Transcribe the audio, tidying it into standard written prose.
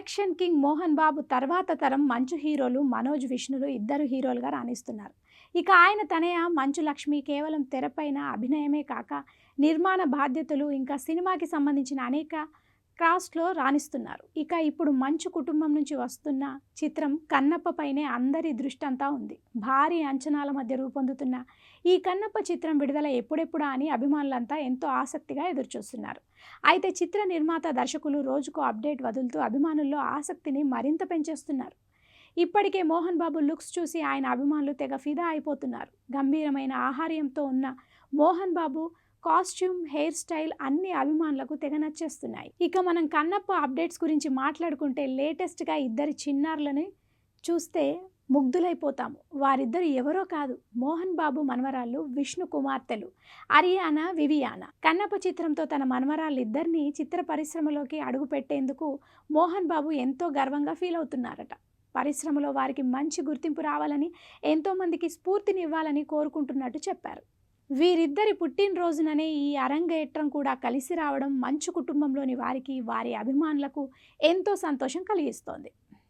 Action king Mohan Babu తర్వాత తరం మంచు హీరోలు మనోజ్ విష్ణులు ఇద్దరు హీరోలుగా రాణిస్తున్నారు. ఇక ఆయన తనయ మంచు లక్ష్మి కేవలం తెరపైన అభినయమే కాక నిర్మాణ బాధ్యతలు ఇంకా సినిమాకి సంబంధించిన అనేక క్రాఫ్ట్స్లో రాణిస్తున్నారు. ఇక ఇప్పుడు మంచు కుటుంబం నుంచి వస్తున్న చిత్రం కన్నప్ప పైనే అందరి దృష్టి అంతా ఉంది. భారీ అంచనాల మధ్య రూపొందుతున్న ఈ కన్నప్ప చిత్రం విడుదల ఎప్పుడెప్పుడా అని అభిమానులంతా ఎంతో ఆసక్తిగా ఎదురుచూస్తున్నారు. అయితే చిత్ర నిర్మాత దర్శకులు రోజుకు అప్డేట్ వదులుతూ అభిమానుల్లో ఆసక్తిని మరింత పెంచేస్తున్నారు. ఇప్పటికే మోహన్ బాబు లుక్స్ చూసి ఆయన అభిమానులు తెగ ఫిదా అయిపోతున్నారు. గంభీరమైన ఆహార్యంతో ఉన్న Mohan Babu costume, hair style అన్ని అభిమానులకు తెగ నచ్చేస్తున్నాయి. ఇక మనం కన్నప్ప అప్డేట్స్ గురించి మాట్లాడుకుంటే లేటెస్ట్గా ఇద్దరి చిన్నారులని చూస్తే ముగ్ధులైపోతాము. వారిద్దరు ఎవరో కాదు, మోహన్ బాబు మనవరాళ్ళు విష్ణు కుమార్తెలు అరియానా, వివియానా. కన్నప్ప చిత్రంతో తన మనవరాళ్ళిద్దరినీ చిత్ర పరిశ్రమలోకి అడుగుపెట్టేందుకు మోహన్ బాబు ఎంతో గర్వంగా ఫీల్ అవుతున్నారట. పరిశ్రమలో వారికి మంచి గుర్తింపు రావాలని, ఎంతోమందికి స్ఫూర్తినివ్వాలని కోరుకుంటున్నట్టు చెప్పారు. వీరిద్దరి పుట్టినరోజుననే ఈ అరంగేట్రం కూడా కలిసి రావడం మంచు కుటుంబంలోని వారికి, వారి అభిమానులకు ఎంతో సంతోషం కలిగిస్తోంది.